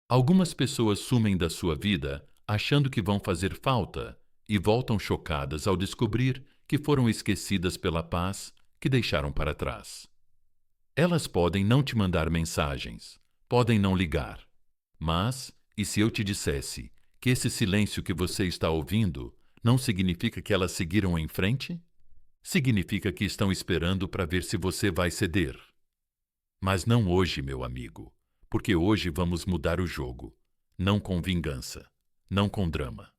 Algumas pessoas sumem da sua vida achando que vão fazer falta e voltam chocadas ao descobrir que foram esquecidas pela paz que deixaram para trás. Elas podem não te mandar mensagens, podem não ligar, mas e se eu te dissesse que esse silêncio que você está ouvindo não significa que elas seguiram em frente? Significa que estão esperando para ver se você vai ceder. Mas não hoje, meu amigo, porque hoje vamos mudar o jogo, não com vingança, não com drama,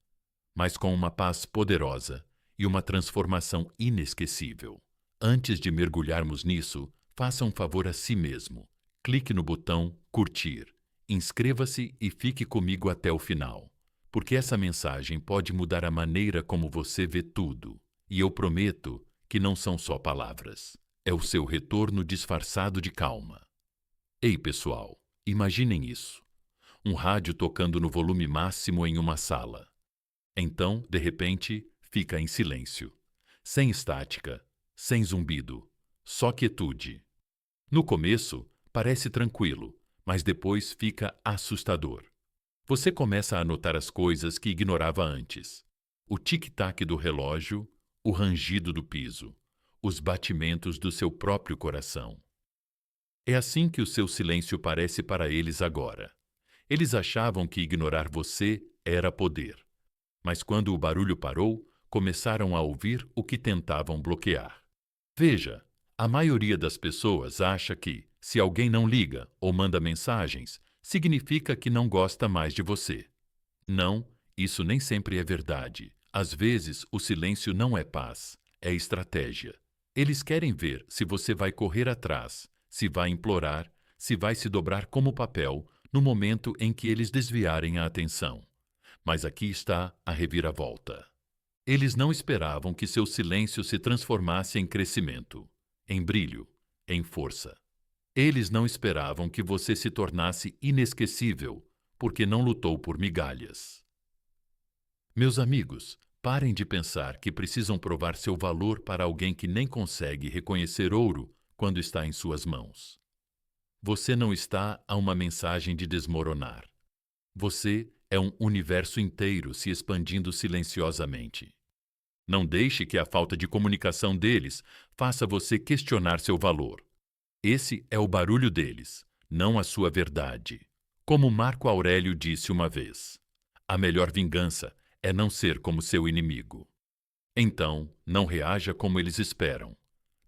mas com uma paz poderosa e uma transformação inesquecível. Antes de mergulharmos nisso, faça um favor a si mesmo. Clique no botão curtir, inscreva-se e fique comigo até o final, porque essa mensagem pode mudar a maneira como você vê tudo. E eu prometo que não são só palavras. É o seu retorno disfarçado de calma. Ei, pessoal, imaginem isso. Um rádio tocando no volume máximo em uma sala. Então, de repente, fica em silêncio. Sem estática, sem zumbido, só quietude. No começo, parece tranquilo, mas depois fica assustador. Você começa a notar as coisas que ignorava antes. O tic-tac do relógio, o rangido do piso, os batimentos do seu próprio coração. É assim que o seu silêncio parece para eles agora. Eles achavam que ignorar você era poder. Mas quando o barulho parou, começaram a ouvir o que tentavam bloquear. Veja, a maioria das pessoas acha que, se alguém não liga ou manda mensagens, significa que não gosta mais de você. Não, isso nem sempre é verdade. Às vezes, o silêncio não é paz, é estratégia. Eles querem ver se você vai correr atrás, se vai implorar, se vai se dobrar como papel no momento em que eles desviarem a atenção. Mas aqui está a reviravolta. Eles não esperavam que seu silêncio se transformasse em crescimento, em brilho, em força. Eles não esperavam que você se tornasse inesquecível, porque não lutou por migalhas. Meus amigos, parem de pensar que precisam provar seu valor para alguém que nem consegue reconhecer ouro quando está em suas mãos. Você não está a uma mensagem de desmoronar. Você é um universo inteiro se expandindo silenciosamente. Não deixe que a falta de comunicação deles faça você questionar seu valor. Esse é o barulho deles, não a sua verdade. Como Marco Aurélio disse uma vez, a melhor vingança é não ser como seu inimigo. Então, não reaja como eles esperam.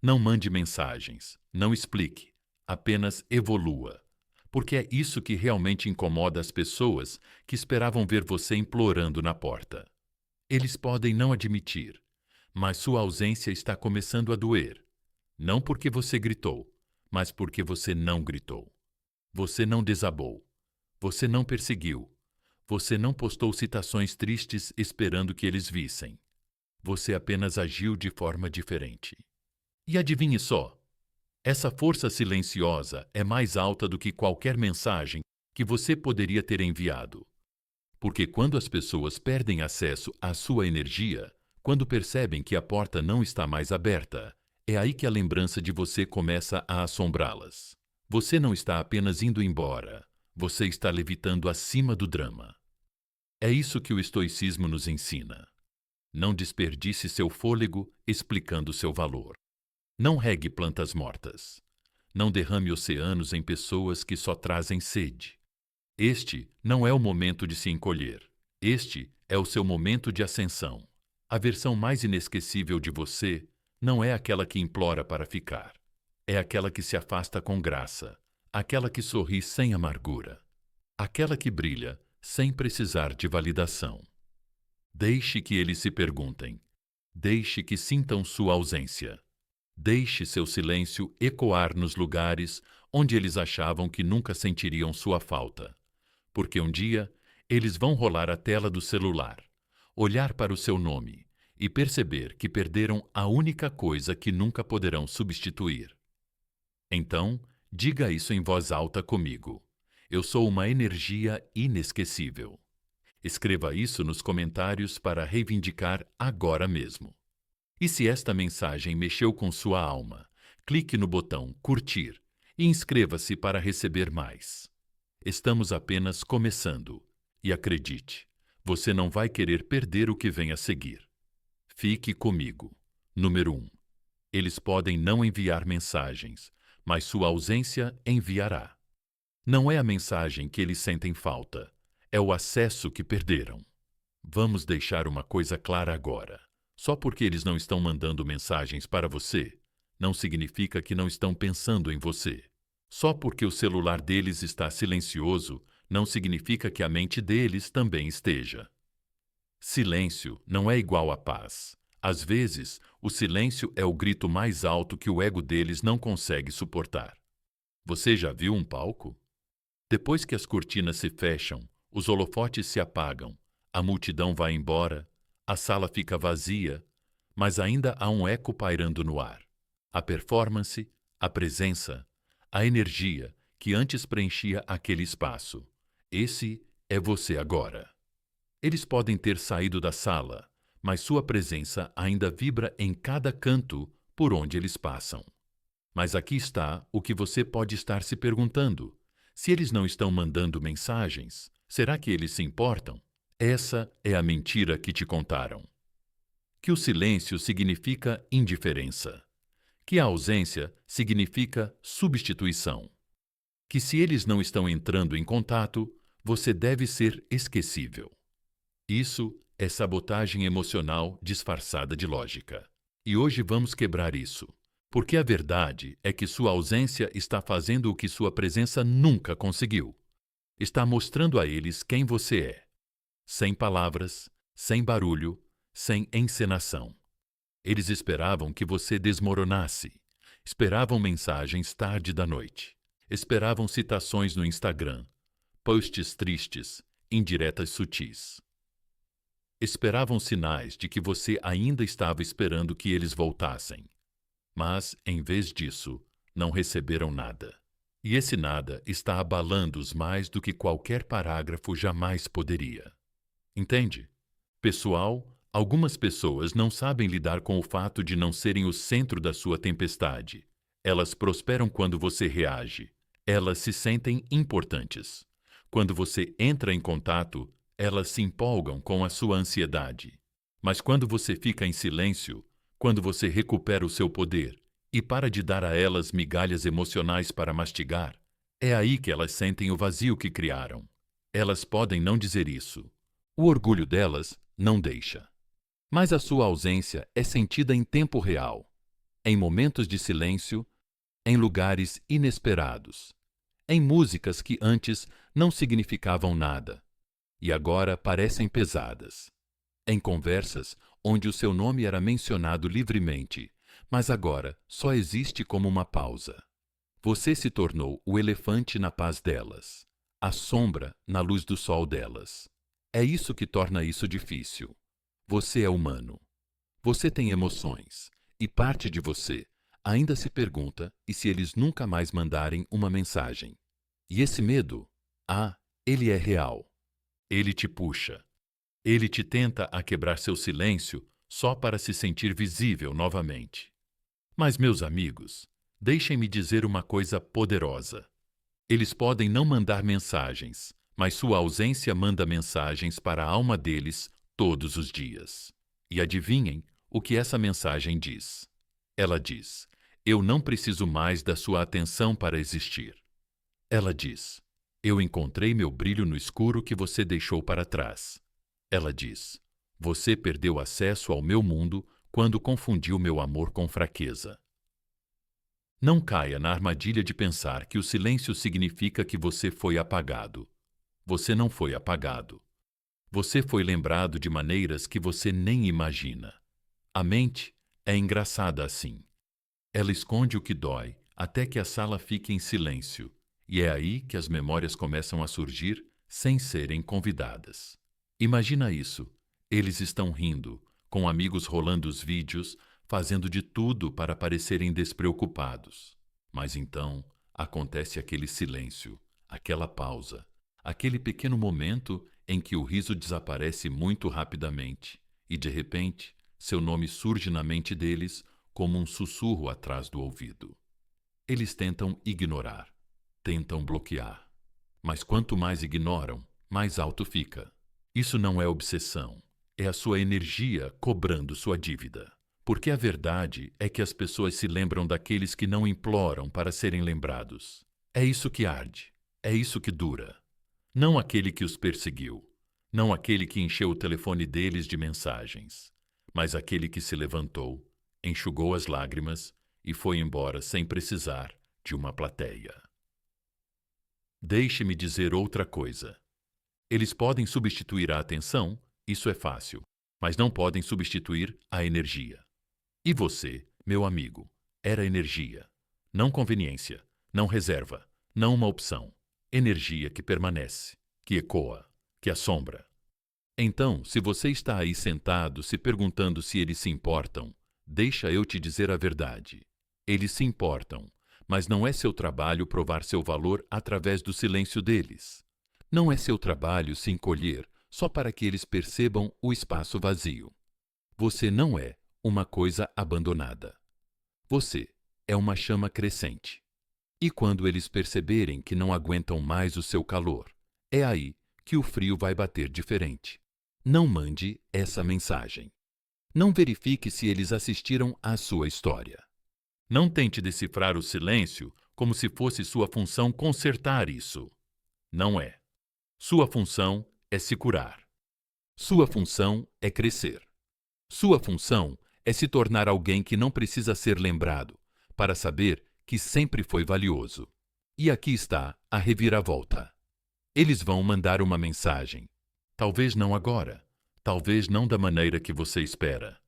Não mande mensagens, não explique, apenas evolua. Porque é isso que realmente incomoda as pessoas que esperavam ver você implorando na porta. Eles podem não admitir, mas sua ausência está começando a doer. Não porque você gritou, mas porque você não gritou. Você não desabou. Você não perseguiu. Você não postou citações tristes esperando que eles vissem. Você apenas agiu de forma diferente. E adivinhe só, essa força silenciosa é mais alta do que qualquer mensagem que você poderia ter enviado. Porque quando as pessoas perdem acesso à sua energia, quando percebem que a porta não está mais aberta, é aí que a lembrança de você começa a assombrá-las. Você não está apenas indo embora, você está levitando acima do drama. É isso que o estoicismo nos ensina. Não desperdice seu fôlego explicando seu valor. Não regue plantas mortas. Não derrame oceanos em pessoas que só trazem sede. Este não é o momento de se encolher. Este é o seu momento de ascensão. A versão mais inesquecível de você não é aquela que implora para ficar. É aquela que se afasta com graça, aquela que sorri sem amargura, aquela que brilha sem precisar de validação. Deixe que eles se perguntem. Deixe que sintam sua ausência. Deixe seu silêncio ecoar nos lugares onde eles achavam que nunca sentiriam sua falta. Porque um dia eles vão rolar a tela do celular, olhar para o seu nome e perceber que perderam a única coisa que nunca poderão substituir. Então, diga isso em voz alta comigo. Eu sou uma energia inesquecível. Escreva isso nos comentários para reivindicar agora mesmo. E se esta mensagem mexeu com sua alma, clique no botão curtir e inscreva-se para receber mais. Estamos apenas começando. E acredite, você não vai querer perder o que vem a seguir. Fique comigo. Número 1. Eles podem não enviar mensagens, mas sua ausência enviará. Não é a mensagem que eles sentem falta, é o acesso que perderam. Vamos deixar uma coisa clara agora. Só porque eles não estão mandando mensagens para você, não significa que não estão pensando em você. Só porque o celular deles está silencioso, não significa que a mente deles também esteja. Silêncio não é igual a paz. Às vezes, o silêncio é o grito mais alto que o ego deles não consegue suportar. Você já viu um palco? Depois que as cortinas se fecham, os holofotes se apagam, a multidão vai embora, a sala fica vazia, mas ainda há um eco pairando no ar. A performance, a presença, a energia que antes preenchia aquele espaço. Esse é você agora. Eles podem ter saído da sala, mas sua presença ainda vibra em cada canto por onde eles passam. Mas aqui está o que você pode estar se perguntando. Se eles não estão mandando mensagens, será que eles se importam? Essa é a mentira que te contaram. Que o silêncio significa indiferença. Que a ausência significa substituição. Que se eles não estão entrando em contato, você deve ser esquecível. Isso é sabotagem emocional disfarçada de lógica. E hoje vamos quebrar isso. Porque a verdade é que sua ausência está fazendo o que sua presença nunca conseguiu. Está mostrando a eles quem você é. Sem palavras, sem barulho, sem encenação. Eles esperavam que você desmoronasse. Esperavam mensagens tarde da noite. Esperavam citações no Instagram, posts tristes, indiretas sutis. Esperavam sinais de que você ainda estava esperando que eles voltassem. Mas, em vez disso, não receberam nada. E esse nada está abalando-os mais do que qualquer parágrafo jamais poderia. Entende? Pessoal, algumas pessoas não sabem lidar com o fato de não serem o centro da sua tempestade. Elas prosperam quando você reage. Elas se sentem importantes. Quando você entra em contato, elas se empolgam com a sua ansiedade. Mas quando você fica em silêncio, quando você recupera o seu poder e para de dar a elas migalhas emocionais para mastigar, é aí que elas sentem o vazio que criaram. Elas podem não dizer isso. O orgulho delas não deixa. Mas a sua ausência é sentida em tempo real, em momentos de silêncio, em lugares inesperados, em músicas que antes não significavam nada e agora parecem pesadas, em conversas onde o seu nome era mencionado livremente, mas agora só existe como uma pausa. Você se tornou o elefante na paz delas, a sombra na luz do sol delas. É isso que torna isso difícil. Você é humano. Você tem emoções, e parte de você ainda se pergunta e se eles nunca mais mandarem uma mensagem. E esse medo, ele é real. Ele te puxa. Ele te tenta a quebrar seu silêncio só para se sentir visível novamente. Mas, meus amigos, deixem-me dizer uma coisa poderosa. Eles podem não mandar mensagens, mas sua ausência manda mensagens para a alma deles todos os dias. E adivinhem o que essa mensagem diz. Ela diz: eu não preciso mais da sua atenção para existir. Ela diz: eu encontrei meu brilho no escuro que você deixou para trás. Ela diz: você perdeu acesso ao meu mundo quando confundiu meu amor com fraqueza. Não caia na armadilha de pensar que o silêncio significa que você foi apagado. Você não foi apagado. Você foi lembrado de maneiras que você nem imagina. A mente é engraçada assim. Ela esconde o que dói até que a sala fique em silêncio, e é aí que as memórias começam a surgir sem serem convidadas. Imagina isso. Eles estão rindo, com amigos rolando os vídeos, fazendo de tudo para parecerem despreocupados. Mas então acontece aquele silêncio, aquela pausa, aquele pequeno momento em que o riso desaparece muito rapidamente e, de repente, seu nome surge na mente deles como um sussurro atrás do ouvido. Eles tentam ignorar, tentam bloquear. Mas quanto mais ignoram, mais alto fica. Isso não é obsessão, é a sua energia cobrando sua dívida. Porque a verdade é que as pessoas se lembram daqueles que não imploram para serem lembrados. É isso que arde, é isso que dura. Não aquele que os perseguiu, não aquele que encheu o telefone deles de mensagens, mas aquele que se levantou, enxugou as lágrimas e foi embora sem precisar de uma plateia. Deixe-me dizer outra coisa. Eles podem substituir a atenção, isso é fácil, mas não podem substituir a energia. E você, meu amigo, era energia, não conveniência, não reserva, não uma opção. Energia que permanece, que ecoa, que assombra. Então, se você está aí sentado se perguntando se eles se importam, deixa eu te dizer a verdade. Eles se importam, mas não é seu trabalho provar seu valor através do silêncio deles. Não é seu trabalho se encolher só para que eles percebam o espaço vazio. Você não é uma coisa abandonada. Você é uma chama crescente. E quando eles perceberem que não aguentam mais o seu calor, é aí que o frio vai bater diferente. Não mande essa mensagem. Não verifique se eles assistiram à sua história. Não tente decifrar o silêncio como se fosse sua função consertar isso. Não é. Sua função é se curar. Sua função é crescer. Sua função é se tornar alguém que não precisa ser lembrado para saber que sempre foi valioso. E aqui está a reviravolta. Eles vão mandar uma mensagem. Talvez não agora, talvez não da maneira que você espera.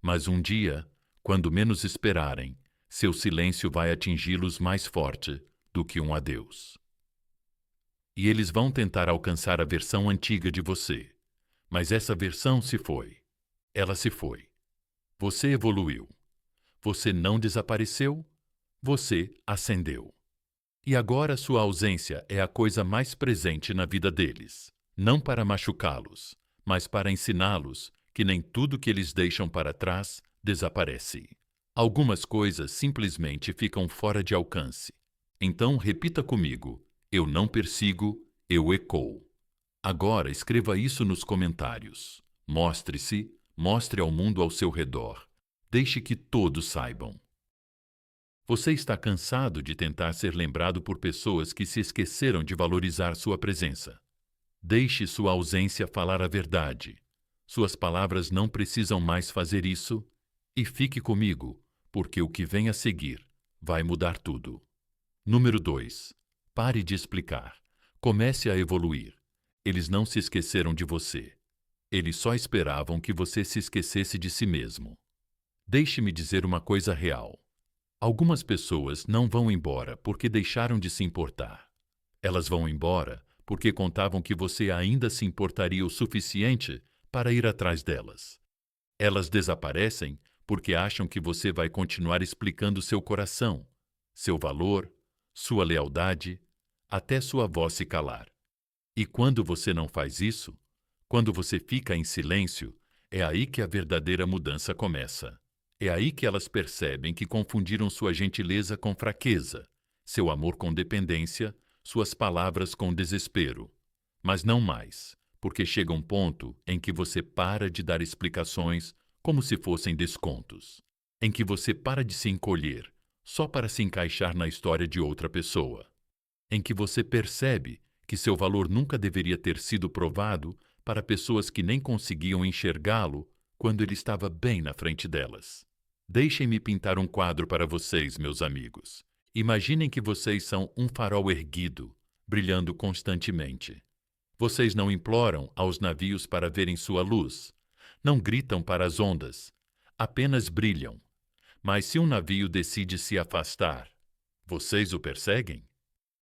Mas um dia, quando menos esperarem, seu silêncio vai atingi-los mais forte do que um adeus. E eles vão tentar alcançar a versão antiga de você. Mas essa versão se foi. Ela se foi. Você evoluiu. Você não desapareceu. Você ascendeu. E agora sua ausência é a coisa mais presente na vida deles. Não para machucá-los, mas para ensiná-los que nem tudo que eles deixam para trás desaparece. Algumas coisas simplesmente ficam fora de alcance. Então repita comigo: eu não persigo, eu ecoo. Agora escreva isso nos comentários. Mostre-se, mostre ao mundo ao seu redor. Deixe que todos saibam. Você está cansado de tentar ser lembrado por pessoas que se esqueceram de valorizar sua presença. Deixe sua ausência falar a verdade. Suas palavras não precisam mais fazer isso. E fique comigo, porque o que vem a seguir vai mudar tudo. Número 2. Pare de explicar. Comece a evoluir. Eles não se esqueceram de você. Eles só esperavam que você se esquecesse de si mesmo. Deixe-me dizer uma coisa real. Algumas pessoas não vão embora porque deixaram de se importar. Elas vão embora porque contavam que você ainda se importaria o suficiente para ir atrás delas. Elas desaparecem porque acham que você vai continuar explicando seu coração, seu valor, sua lealdade, até sua voz se calar. E quando você não faz isso, quando você fica em silêncio, é aí que a verdadeira mudança começa. É aí que elas percebem que confundiram sua gentileza com fraqueza, seu amor com dependência, suas palavras com desespero. Mas não mais, porque chega um ponto em que você para de dar explicações como se fossem descontos, em que você para de se encolher só para se encaixar na história de outra pessoa, em que você percebe que seu valor nunca deveria ter sido provado para pessoas que nem conseguiam enxergá-lo quando ele estava bem na frente delas. Deixem-me pintar um quadro para vocês, meus amigos. Imaginem que vocês são um farol erguido, brilhando constantemente. Vocês não imploram aos navios para verem sua luz, não gritam para as ondas, apenas brilham. Mas se um navio decide se afastar, vocês o perseguem?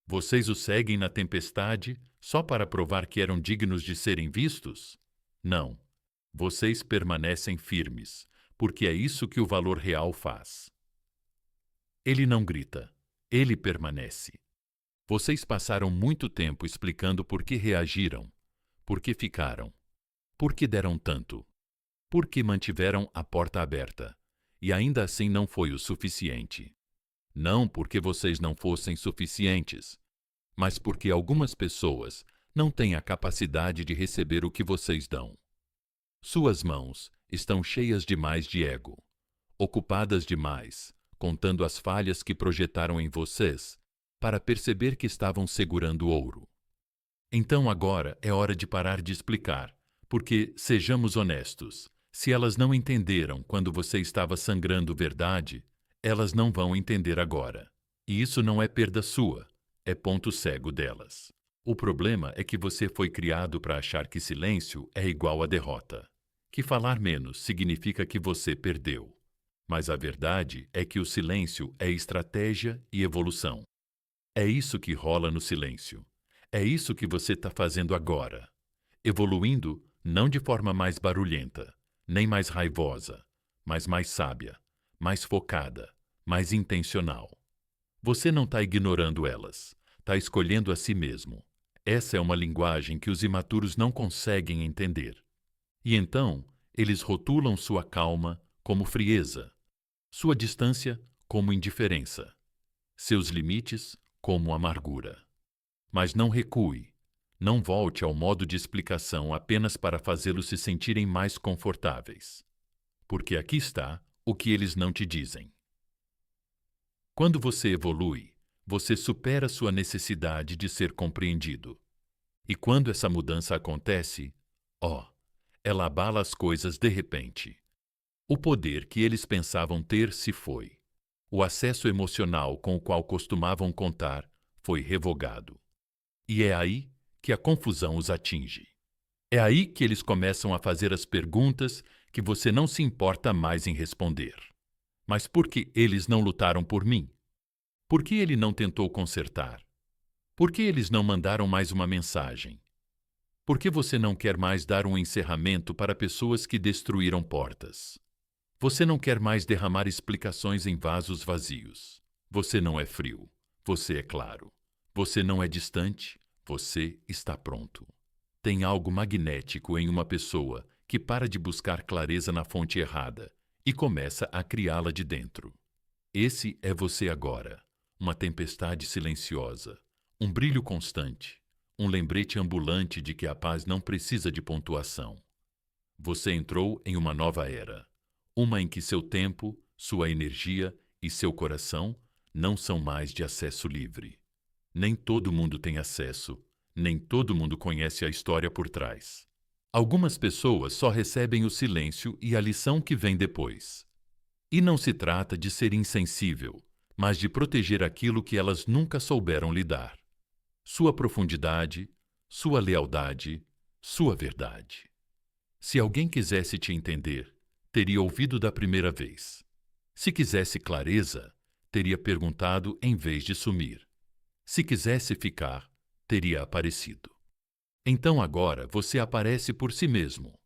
Vocês o seguem na tempestade só para provar que eram dignos de serem vistos? Não. Vocês permanecem firmes, porque é isso que o valor real faz. Ele não grita, ele permanece. Vocês passaram muito tempo explicando por que reagiram, por que ficaram, por que deram tanto, por que mantiveram a porta aberta, e ainda assim não foi o suficiente. Não porque vocês não fossem suficientes, mas porque algumas pessoas não têm a capacidade de receber o que vocês dão. Suas mãos estão cheias demais de ego, ocupadas demais, contando as falhas que projetaram em vocês para perceber que estavam segurando ouro. Então agora é hora de parar de explicar, porque, sejamos honestos, se elas não entenderam quando você estava sangrando verdade, elas não vão entender agora. E isso não é perda sua, é ponto cego delas. O problema é que você foi criado para achar que silêncio é igual a derrota, que falar menos significa que você perdeu. Mas a verdade é que o silêncio é estratégia e evolução. É isso que rola no silêncio. É isso que você está fazendo agora. Evoluindo não de forma mais barulhenta, nem mais raivosa, mas mais sábia, mais focada, mais intencional. Você não está ignorando elas, está escolhendo a si mesmo. Essa é uma linguagem que os imaturos não conseguem entender. E então, eles rotulam sua calma como frieza, sua distância como indiferença, seus limites como amargura. Mas não recue, não volte ao modo de explicação apenas para fazê-los se sentirem mais confortáveis. Porque aqui está o que eles não te dizem. Quando você evolui, você supera sua necessidade de ser compreendido. E quando essa mudança acontece, ela abala as coisas de repente. O poder que eles pensavam ter se foi. O acesso emocional com o qual costumavam contar foi revogado. E é aí que a confusão os atinge. É aí que eles começam a fazer as perguntas que você não se importa mais em responder. Mas por que eles não lutaram por mim? Por que ele não tentou consertar? Por que eles não mandaram mais uma mensagem? Por que você não quer mais dar um encerramento para pessoas que destruíram portas? Você não quer mais derramar explicações em vasos vazios. Você não é frio. Você é claro. Você não é distante. Você está pronto. Tem algo magnético em uma pessoa que para de buscar clareza na fonte errada e começa a criá-la de dentro. Esse é você agora, uma tempestade silenciosa, um brilho constante, um lembrete ambulante de que a paz não precisa de pontuação. Você entrou em uma nova era, uma em que seu tempo, sua energia e seu coração não são mais de acesso livre. Nem todo mundo tem acesso, nem todo mundo conhece a história por trás. Algumas pessoas só recebem o silêncio e a lição que vem depois. E não se trata de ser insensível, mas de proteger aquilo que elas nunca souberam lidar. Sua profundidade, sua lealdade, sua verdade. Se alguém quisesse te entender, teria ouvido da primeira vez. Se quisesse clareza, teria perguntado em vez de sumir. Se quisesse ficar, teria aparecido. Então agora você aparece por si mesmo.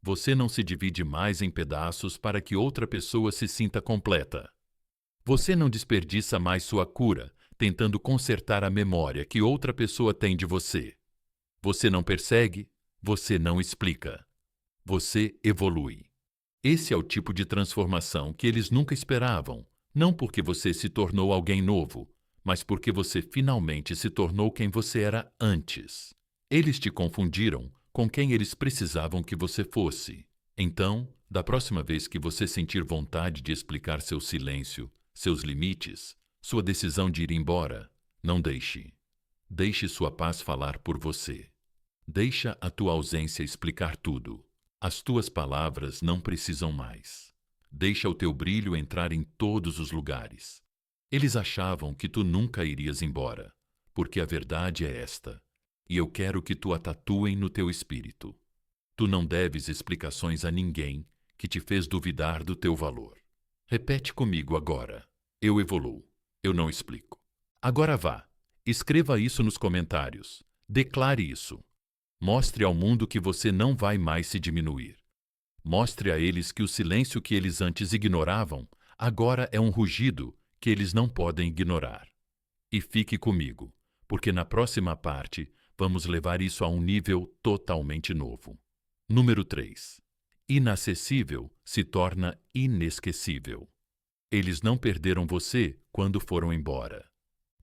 Você não se divide mais em pedaços para que outra pessoa se sinta completa. Você não desperdiça mais sua cura tentando consertar a memória que outra pessoa tem de você. Você não persegue, você não explica. Você evolui. Esse é o tipo de transformação que eles nunca esperavam, não porque você se tornou alguém novo, mas porque você finalmente se tornou quem você era antes. Eles te confundiram com quem eles precisavam que você fosse. Então, da próxima vez que você sentir vontade de explicar seu silêncio, seus limites, sua decisão de ir embora, não deixe. Deixe sua paz falar por você. Deixa a tua ausência explicar tudo. As tuas palavras não precisam mais. Deixa o teu brilho entrar em todos os lugares. Eles achavam que tu nunca irias embora, porque a verdade é esta, e eu quero que tu a tatuem no teu espírito. Tu não deves explicações a ninguém que te fez duvidar do teu valor. Repete comigo agora. Eu evoluo. Eu não explico. Agora vá. Escreva isso nos comentários. Declare isso. Mostre ao mundo que você não vai mais se diminuir. Mostre a eles que o silêncio que eles antes ignoravam, agora é um rugido que eles não podem ignorar. E fique comigo, porque na próxima parte vamos levar isso a um nível totalmente novo. Número 3. Inacessível se torna inesquecível. Eles não perderam você quando foram embora.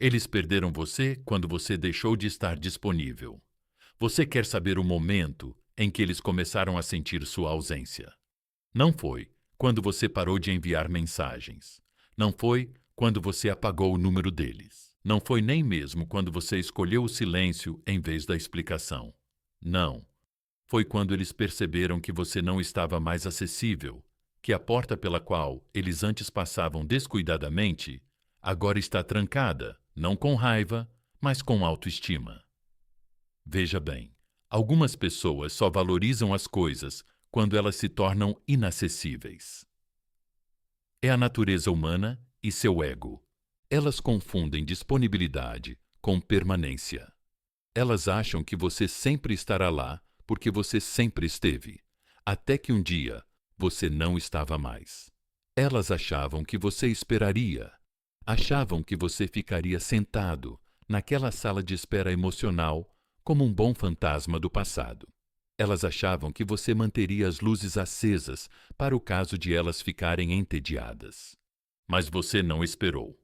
Eles perderam você quando você deixou de estar disponível. Você quer saber o momento em que eles começaram a sentir sua ausência. Não foi quando você parou de enviar mensagens. Não foi quando você apagou o número deles. Não foi nem mesmo quando você escolheu o silêncio em vez da explicação. Não. Foi quando eles perceberam que você não estava mais acessível, que a porta pela qual eles antes passavam descuidadamente agora está trancada, não com raiva, mas com autoestima. Veja bem, algumas pessoas só valorizam as coisas quando elas se tornam inacessíveis. É a natureza humana e seu ego. Elas confundem disponibilidade com permanência. Elas acham que você sempre estará lá porque você sempre esteve, até que um dia você não estava mais. Elas achavam que você esperaria. Achavam que você ficaria sentado naquela sala de espera emocional como um bom fantasma do passado. Elas achavam que você manteria as luzes acesas para o caso de elas ficarem entediadas. Mas você não esperou.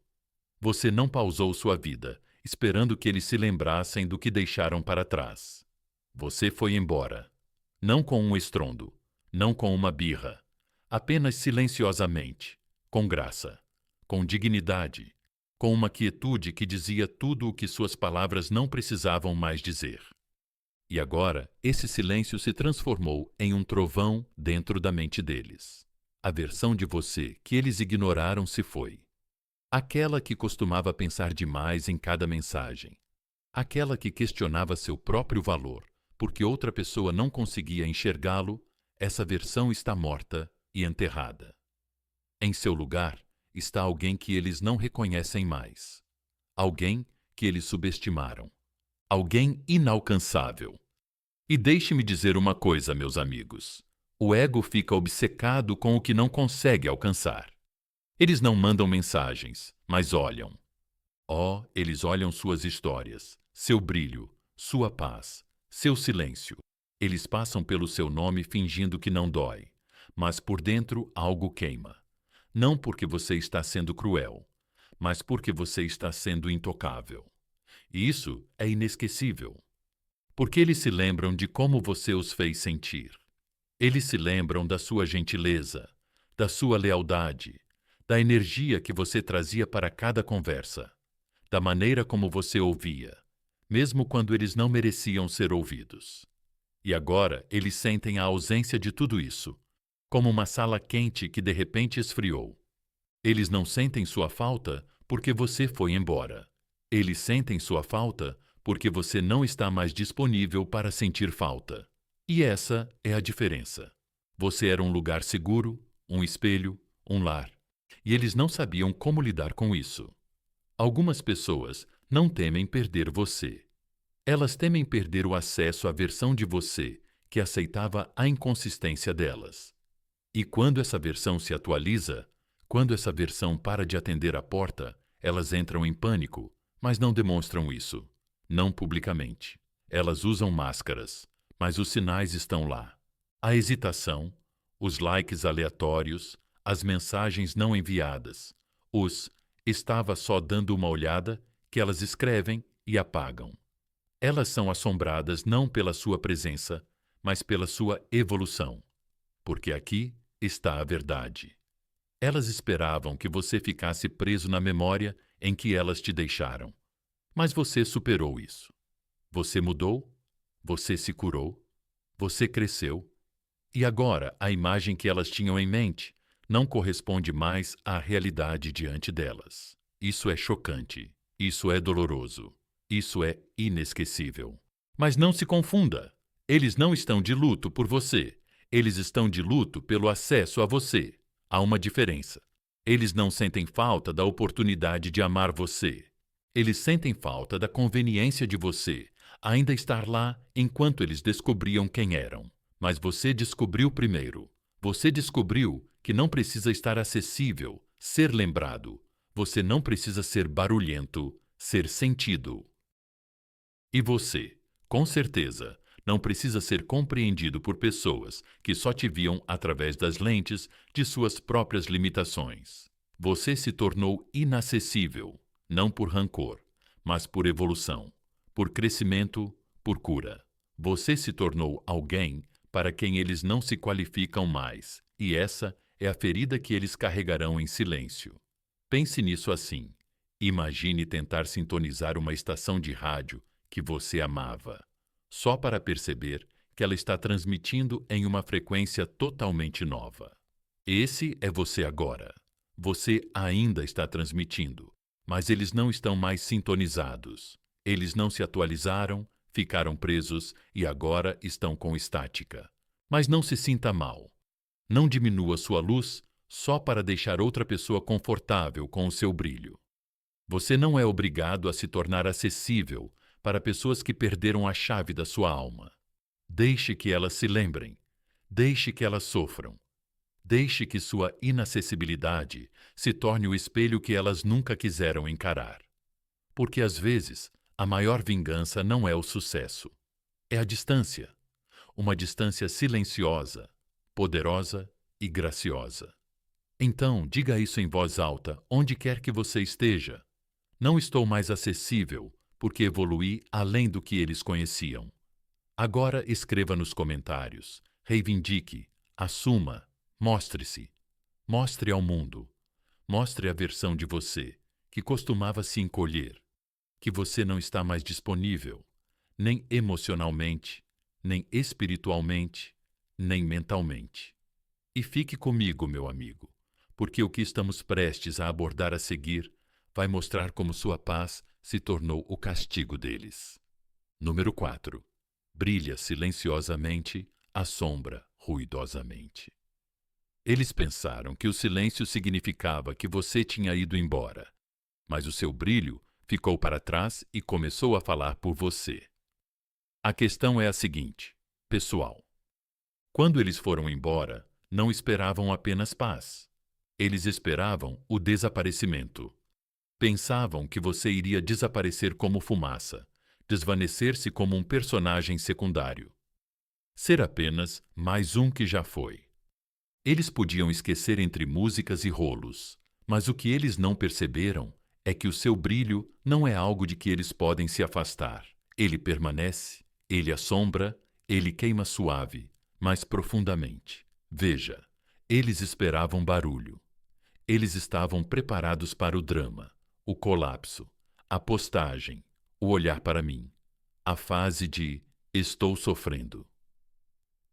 Você não pausou sua vida, esperando que eles se lembrassem do que deixaram para trás. Você foi embora. Não com um estrondo, não com uma birra, apenas silenciosamente, com graça, com dignidade, com uma quietude que dizia tudo o que suas palavras não precisavam mais dizer. E agora, esse silêncio se transformou em um trovão dentro da mente deles. A versão de você que eles ignoraram se foi. Aquela que costumava pensar demais em cada mensagem. Aquela que questionava seu próprio valor, porque outra pessoa não conseguia enxergá-lo, essa versão está morta e enterrada. Em seu lugar está alguém que eles não reconhecem mais. Alguém que eles subestimaram. Alguém inalcançável. E deixe-me dizer uma coisa, meus amigos. O ego fica obcecado com o que não consegue alcançar. Eles não mandam mensagens, mas olham. Oh, eles olham suas histórias, seu brilho, sua paz, seu silêncio. Eles passam pelo seu nome fingindo que não dói, mas por dentro algo queima. Não porque você está sendo cruel, mas porque você está sendo intocável. E isso é inesquecível. Porque eles se lembram de como você os fez sentir. Eles se lembram da sua gentileza, da sua lealdade, da energia que você trazia para cada conversa, da maneira como você ouvia, mesmo quando eles não mereciam ser ouvidos. E agora eles sentem a ausência de tudo isso, como uma sala quente que de repente esfriou. Eles não sentem sua falta porque você foi embora. Eles sentem sua falta porque você não está mais disponível para sentir falta. E essa é a diferença. Você era um lugar seguro, um espelho, um lar. E eles não sabiam como lidar com isso. Algumas pessoas não temem perder você. Elas temem perder o acesso à versão de você que aceitava a inconsistência delas. E quando essa versão se atualiza, quando essa versão para de atender a porta, elas entram em pânico, mas não demonstram isso. Não publicamente. Elas usam máscaras, mas os sinais estão lá. A hesitação, os likes aleatórios, as mensagens não enviadas, os "estava só dando uma olhada" que elas escrevem e apagam. Elas são assombradas não pela sua presença, mas pela sua evolução. Porque aqui está a verdade. Elas esperavam que você ficasse preso na memória em que elas te deixaram. Mas você superou isso. Você mudou, você se curou, você cresceu, e agora a imagem que elas tinham em mente não corresponde mais à realidade diante delas. Isso é chocante, isso é doloroso, isso é inesquecível. Mas não se confunda, eles não estão de luto por você, eles estão de luto pelo acesso a você. Há uma diferença. Eles não sentem falta da oportunidade de amar você. Eles sentem falta da conveniência de você ainda estar lá enquanto eles descobriam quem eram. Mas você descobriu primeiro. Você descobriu que não precisa estar acessível, ser lembrado. Você não precisa ser barulhento, ser sentido. E você, com certeza, não precisa ser compreendido por pessoas que só te viam através das lentes de suas próprias limitações. Você se tornou inacessível, não por rancor, mas por evolução, por crescimento, por cura. Você se tornou alguém para quem eles não se qualificam mais, e essa é a ferida que eles carregarão em silêncio. Pense nisso assim. Imagine tentar sintonizar uma estação de rádio que você amava, só para perceber que ela está transmitindo em uma frequência totalmente nova. Esse é você agora. Você ainda está transmitindo, mas eles não estão mais sintonizados. Eles não se atualizaram, ficaram presos e agora estão com estática. Mas não se sinta mal. Não diminua sua luz só para deixar outra pessoa confortável com o seu brilho. Você não é obrigado a se tornar acessível para pessoas que perderam a chave da sua alma. Deixe que elas se lembrem. Deixe que elas sofram. Deixe que sua inacessibilidade se torne o espelho que elas nunca quiseram encarar. Porque, às vezes, a maior vingança não é o sucesso. É a distância. Uma distância silenciosa, poderosa e graciosa. Então, diga isso em voz alta, onde quer que você esteja. Não estou mais acessível, porque evoluí além do que eles conheciam. Agora escreva nos comentários, reivindique, assuma, mostre-se. Mostre ao mundo. Mostre a versão de você, que costumava se encolher, que você não está mais disponível, nem emocionalmente, nem espiritualmente, nem mentalmente. E fique comigo, meu amigo, porque o que estamos prestes a abordar a seguir vai mostrar como sua paz se tornou o castigo deles. Número 4. Brilha silenciosamente, assombra ruidosamente. Eles pensaram que o silêncio significava que você tinha ido embora, mas o seu brilho ficou para trás e começou a falar por você. A questão é a seguinte, pessoal. Quando eles foram embora, não esperavam apenas paz. Eles esperavam o desaparecimento. Pensavam que você iria desaparecer como fumaça, desvanecer-se como um personagem secundário. Ser apenas mais um que já foi. Eles podiam esquecer entre músicas e rolos, mas o que eles não perceberam é que o seu brilho não é algo de que eles podem se afastar. Ele permanece, ele assombra, ele queima suave, mas profundamente. Veja, eles esperavam barulho. Eles estavam preparados para o drama, o colapso, a postagem, o olhar para mim, a fase de estou sofrendo.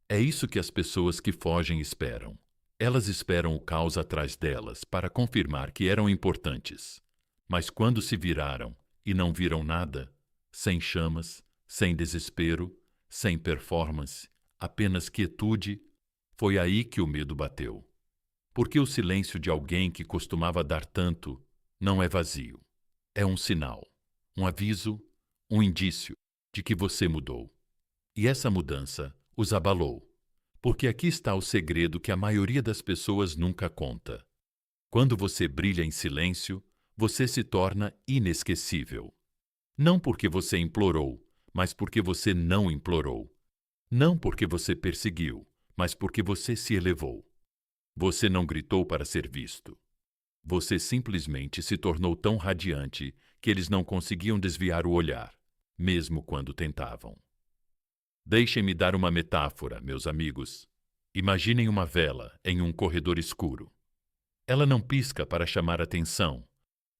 É isso que as pessoas que fogem esperam. Elas esperam o caos atrás delas para confirmar que eram importantes. Mas quando se viraram e não viram nada, sem chamas, sem desespero, sem performance, apenas quietude, foi aí que o medo bateu. Porque o silêncio de alguém que costumava dar tanto não é vazio. É um sinal, um aviso, um indício de que você mudou. E essa mudança os abalou. Porque aqui está o segredo que a maioria das pessoas nunca conta. Quando você brilha em silêncio, você se torna inesquecível. Não porque você implorou, mas porque você não implorou. Não porque você perseguiu, mas porque você se elevou. Você não gritou para ser visto. Você simplesmente se tornou tão radiante que eles não conseguiam desviar o olhar, mesmo quando tentavam. Deixem-me dar uma metáfora, meus amigos. Imaginem uma vela em um corredor escuro. Ela não pisca para chamar atenção,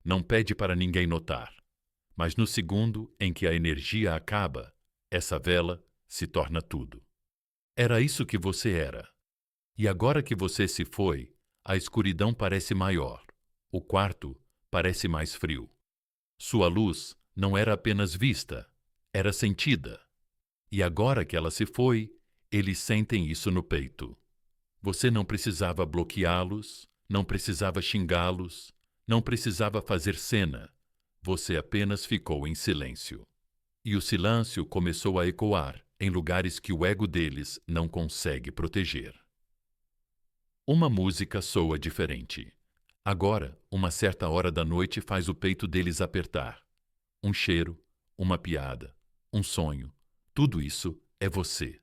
não pede para ninguém notar. Mas no segundo em que a energia acaba, essa vela se torna tudo. Era isso que você era. E agora que você se foi, a escuridão parece maior. O quarto parece mais frio. Sua luz não era apenas vista, era sentida. E agora que ela se foi, eles sentem isso no peito. Você não precisava bloqueá-los, não precisava xingá-los, não precisava fazer cena. Você apenas ficou em silêncio. E o silêncio começou a ecoar em lugares que o ego deles não consegue proteger. Uma música soa diferente. Agora, uma certa hora da noite faz o peito deles apertar. Um cheiro, uma piada, um sonho, tudo isso é você.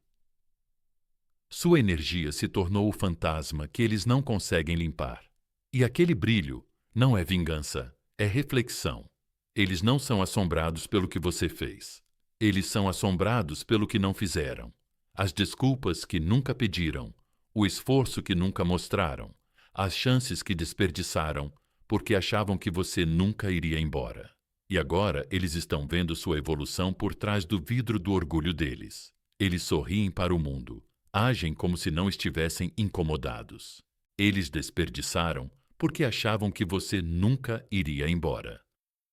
Sua energia se tornou o fantasma que eles não conseguem limpar. E aquele brilho não é vingança, é reflexão. Eles não são assombrados pelo que você fez. Eles são assombrados pelo que não fizeram. As desculpas que nunca pediram, o esforço que nunca mostraram, as chances que desperdiçaram, porque achavam que você nunca iria embora. E agora eles estão vendo sua evolução por trás do vidro do orgulho deles. Eles sorriem para o mundo, agem como se não estivessem incomodados. Eles desperdiçaram porque achavam que você nunca iria embora.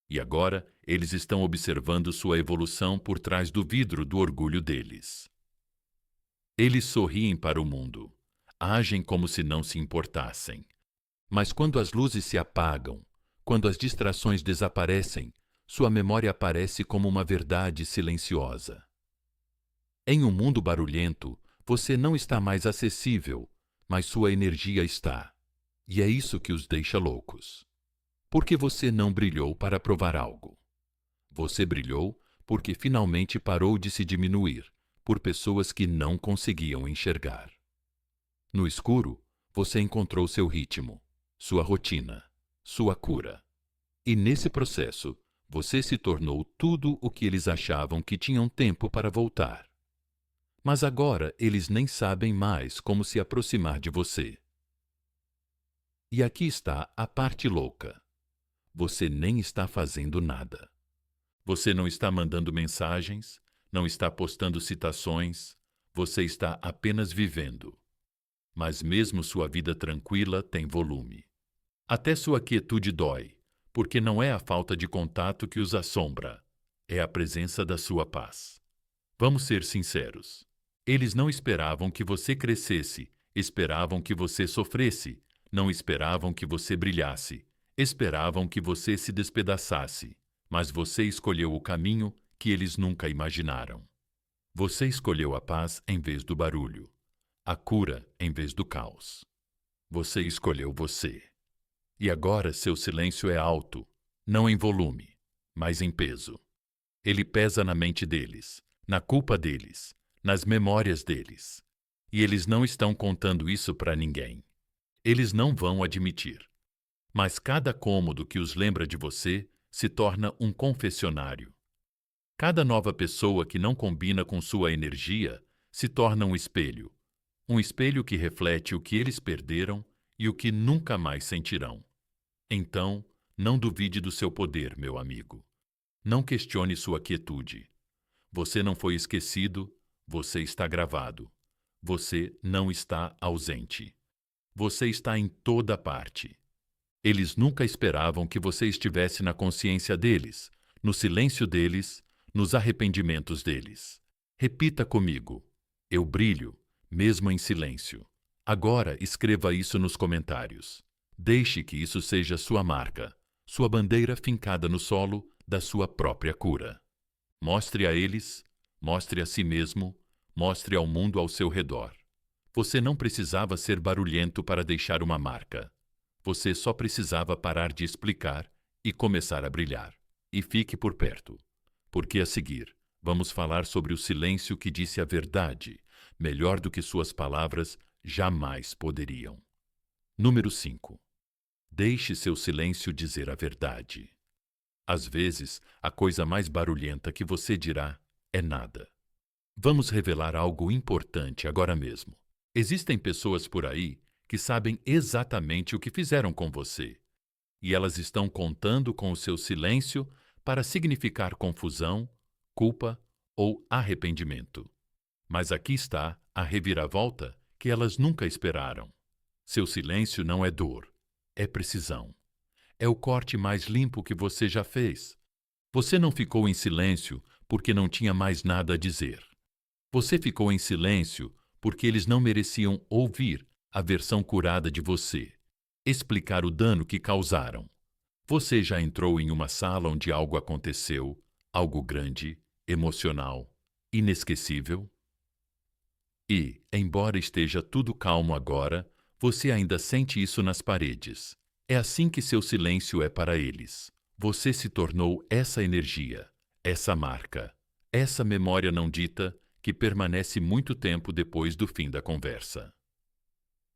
E agora eles estão observando sua evolução por trás do vidro do orgulho deles. Eles sorriem para o mundo, agem como se não se importassem. Mas quando as luzes se apagam, quando as distrações desaparecem, sua memória aparece como uma verdade silenciosa. Em um mundo barulhento, você não está mais acessível, mas sua energia está. E é isso que os deixa loucos. Porque você não brilhou para provar algo. Você brilhou porque finalmente parou de se diminuir por pessoas que não conseguiam enxergar. No escuro, você encontrou seu ritmo, sua rotina, sua cura. E nesse processo, você se tornou tudo o que eles achavam que tinham tempo para voltar. Mas agora eles nem sabem mais como se aproximar de você. E aqui está a parte louca. Você nem está fazendo nada. Você não está mandando mensagens, não está postando citações, você está apenas vivendo. Mas mesmo sua vida tranquila tem volume. Até sua quietude dói, porque não é a falta de contato que os assombra, é a presença da sua paz. Vamos ser sinceros. Eles não esperavam que você crescesse, esperavam que você sofresse, não esperavam que você brilhasse, esperavam que você se despedaçasse, mas você escolheu o caminho que eles nunca imaginaram. Você escolheu a paz em vez do barulho, a cura em vez do caos. Você escolheu você. E agora seu silêncio é alto, não em volume, mas em peso. Ele pesa na mente deles, na culpa deles, nas memórias deles. E eles não estão contando isso para ninguém. Eles não vão admitir. Mas cada cômodo que os lembra de você se torna um confessionário. Cada nova pessoa que não combina com sua energia se torna um espelho que reflete o que eles perderam e o que nunca mais sentirão. Então, não duvide do seu poder, meu amigo. Não questione sua quietude. Você não foi esquecido, você está gravado. Você não está ausente. Você está em toda parte. Eles nunca esperavam que você estivesse na consciência deles, no silêncio deles, nos arrependimentos deles. Repita comigo: eu brilho, mesmo em silêncio. Agora escreva isso nos comentários. Deixe que isso seja sua marca, sua bandeira fincada no solo da sua própria cura. Mostre a eles, mostre a si mesmo, mostre ao mundo ao seu redor. Você não precisava ser barulhento para deixar uma marca. Você só precisava parar de explicar e começar a brilhar. E fique por perto, porque a seguir vamos falar sobre o silêncio que disse a verdade, melhor do que suas palavras jamais poderiam. Número 5. Deixe seu silêncio dizer a verdade. Às vezes, a coisa mais barulhenta que você dirá é nada. Vamos revelar algo importante agora mesmo. Existem pessoas por aí que sabem exatamente o que fizeram com você, e elas estão contando com o seu silêncio para significar confusão, culpa ou arrependimento. Mas aqui está a reviravolta que elas nunca esperaram. Seu silêncio não é dor, é precisão. É o corte mais limpo que você já fez. Você não ficou em silêncio porque não tinha mais nada a dizer. Você ficou em silêncio porque eles não mereciam ouvir a versão curada de você, explicar o dano que causaram. Você já entrou em uma sala onde algo aconteceu, algo grande, emocional, inesquecível? E, embora esteja tudo calmo agora, você ainda sente isso nas paredes. É assim que seu silêncio é para eles. Você se tornou essa energia, essa marca, essa memória não dita que permanece muito tempo depois do fim da conversa.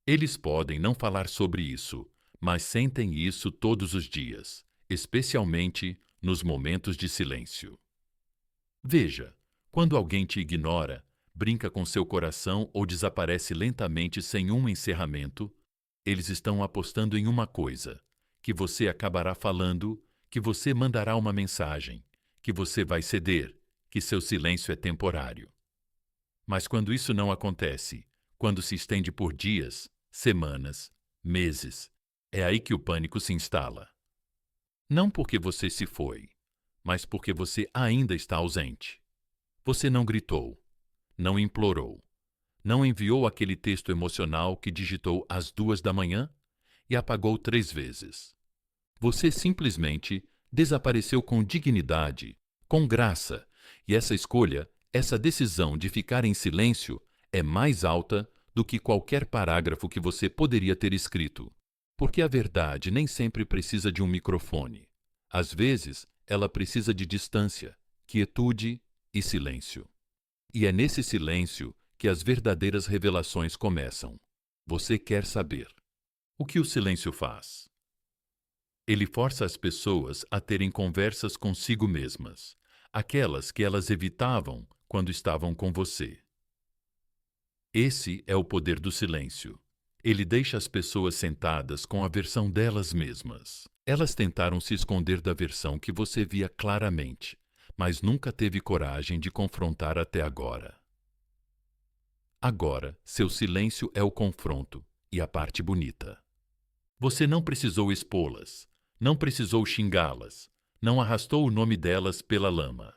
Eles podem não falar sobre isso, mas sentem isso todos os dias, especialmente nos momentos de silêncio. Veja, quando alguém te ignora, brinca com seu coração ou desaparece lentamente sem um encerramento, eles estão apostando em uma coisa: que você acabará falando, que você mandará uma mensagem, que você vai ceder, que seu silêncio é temporário. Mas quando isso não acontece, quando se estende por dias, semanas, meses, é aí que o pânico se instala. Não porque você se foi, mas porque você ainda está ausente. Você não gritou, não implorou, não enviou aquele texto emocional que digitou às 2 da manhã e apagou 3 vezes. Você simplesmente desapareceu com dignidade, com graça, e essa escolha, essa decisão de ficar em silêncio é mais alta do que qualquer parágrafo que você poderia ter escrito. Porque a verdade nem sempre precisa de um microfone. Às vezes, ela precisa de distância, quietude e silêncio. E é nesse silêncio que as verdadeiras revelações começam. Você quer saber. O que o silêncio faz? Ele força as pessoas a terem conversas consigo mesmas, aquelas que elas evitavam quando estavam com você. Esse é o poder do silêncio. Ele deixa as pessoas sentadas com a versão delas mesmas. Elas tentaram se esconder da versão que você via claramente, mas nunca teve coragem de confrontar até agora. Agora, seu silêncio é o confronto e a parte bonita. Você não precisou expô-las, não precisou xingá-las, não arrastou o nome delas pela lama.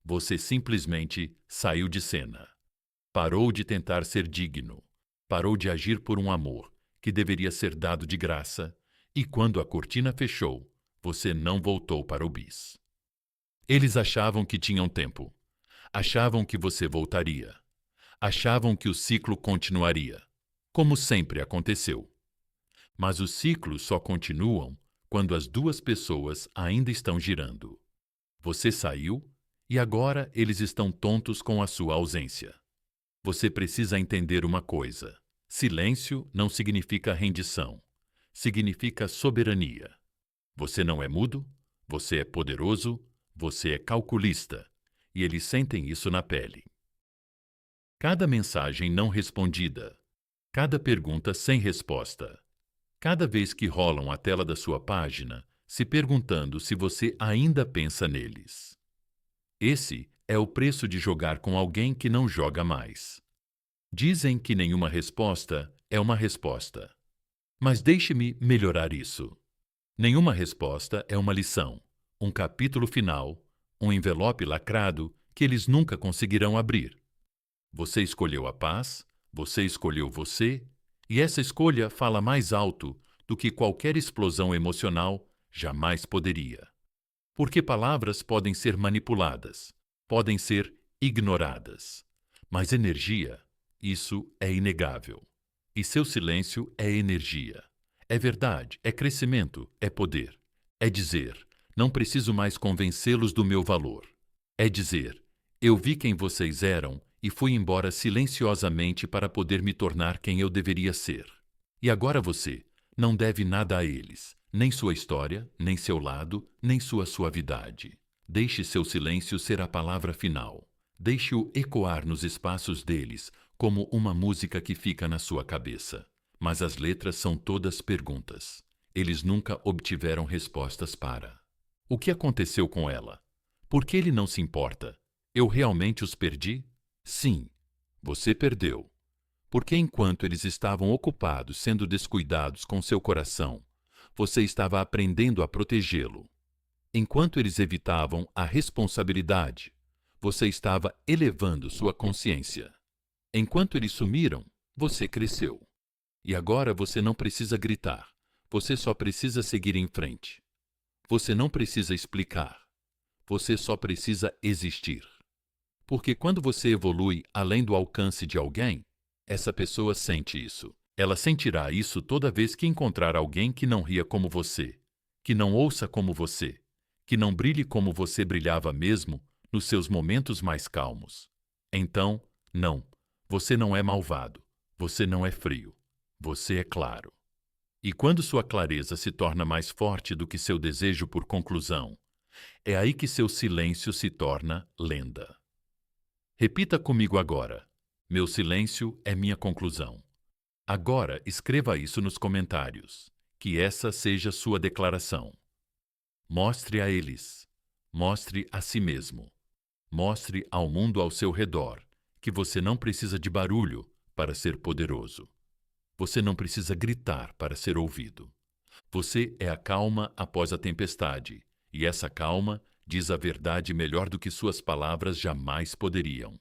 Você simplesmente saiu de cena. Parou de tentar ser digno. Parou de agir por um amor que deveria ser dado de graça, e quando a cortina fechou, você não voltou para o bis. Eles achavam que tinham tempo. Achavam que você voltaria. Achavam que o ciclo continuaria, como sempre aconteceu. Mas os ciclos só continuam quando as duas pessoas ainda estão girando. Você saiu e agora eles estão tontos com a sua ausência. Você precisa entender uma coisa: silêncio não significa rendição, significa soberania. Você não é mudo, você é poderoso, você é calculista, e eles sentem isso na pele. Cada mensagem não respondida, cada pergunta sem resposta, cada vez que rolam a tela da sua página, se perguntando se você ainda pensa neles. Esse é o preço de jogar com alguém que não joga mais. Dizem que nenhuma resposta é uma resposta. Mas deixe-me melhorar isso. Nenhuma resposta é uma lição, um capítulo final, um envelope lacrado que eles nunca conseguirão abrir. Você escolheu a paz, você escolheu você, e essa escolha fala mais alto do que qualquer explosão emocional jamais poderia. Porque palavras podem ser manipuladas, podem ser ignoradas. Mas energia, isso é inegável. E seu silêncio é energia. É verdade, é crescimento, é poder. É dizer, não preciso mais convencê-los do meu valor. É dizer, eu vi quem vocês eram e fui embora silenciosamente para poder me tornar quem eu deveria ser. E agora você não deve nada a eles, nem sua história, nem seu lado, nem sua suavidade. Deixe seu silêncio ser a palavra final. Deixe-o ecoar nos espaços deles, como uma música que fica na sua cabeça. Mas as letras são todas perguntas. Eles nunca obtiveram respostas para. O que aconteceu com ela? Por que ele não se importa? Eu realmente os perdi? Sim, você perdeu. Porque enquanto eles estavam ocupados sendo descuidados com seu coração, você estava aprendendo a protegê-lo. Enquanto eles evitavam a responsabilidade, você estava elevando sua consciência. Enquanto eles sumiram, você cresceu. E agora você não precisa gritar, você só precisa seguir em frente. Você não precisa explicar, você só precisa existir. Porque quando você evolui além do alcance de alguém, essa pessoa sente isso. Ela sentirá isso toda vez que encontrar alguém que não ria como você, que não ouça como você, que não brilhe como você brilhava mesmo nos seus momentos mais calmos. Então, não, você não é malvado, você não é frio, você é claro. E quando sua clareza se torna mais forte do que seu desejo por conclusão, É aí que seu silêncio se torna lenda. Repita comigo agora: meu silêncio é minha conclusão. Agora escreva isso nos comentários. Que essa seja sua declaração. Mostre a eles. Mostre a si mesmo. Mostre ao mundo ao seu redor que você não precisa de barulho para ser poderoso. Você não precisa gritar para ser ouvido. Você é a calma após a tempestade, e essa calma diz a verdade melhor do que suas palavras jamais poderiam.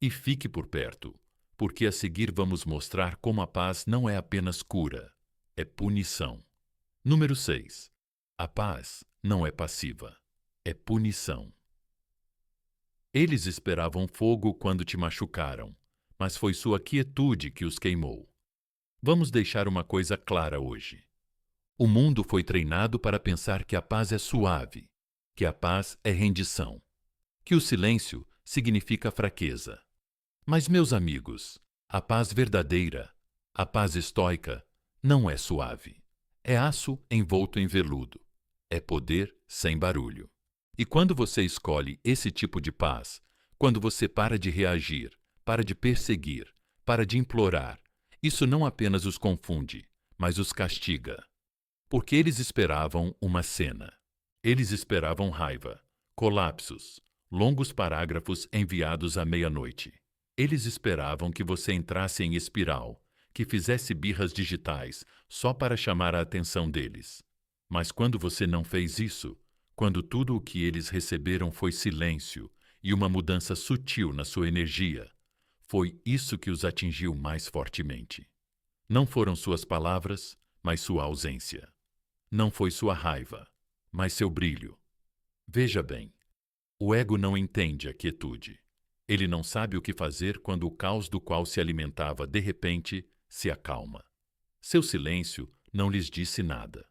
E fique por perto, porque a seguir vamos mostrar como a paz não é apenas cura, é punição. Número 6. A paz não é passiva, é punição. Eles esperavam fogo quando te machucaram, mas foi sua quietude que os queimou. Vamos deixar uma coisa clara hoje. O mundo foi treinado para pensar que a paz é suave, que a paz é rendição, que o silêncio significa fraqueza. Mas, meus amigos, a paz verdadeira, a paz estoica, não é suave. É aço envolto em veludo. É poder sem barulho. E quando você escolhe esse tipo de paz, quando você para de reagir, para de perseguir, para de implorar, isso não apenas os confunde, mas os castiga. Porque eles esperavam uma cena. Eles esperavam raiva, colapsos, longos parágrafos enviados à meia-noite. Eles esperavam que você entrasse em espiral, que fizesse birras digitais só para chamar a atenção deles. Mas quando você não fez isso, quando tudo o que eles receberam foi silêncio e uma mudança sutil na sua energia, foi isso que os atingiu mais fortemente. Não foram suas palavras, mas sua ausência. Não foi sua raiva, mas seu brilho. Veja bem, o ego não entende a quietude. Ele não sabe o que fazer quando o caos do qual se alimentava de repente se acalma. Seu silêncio não lhes disse nada.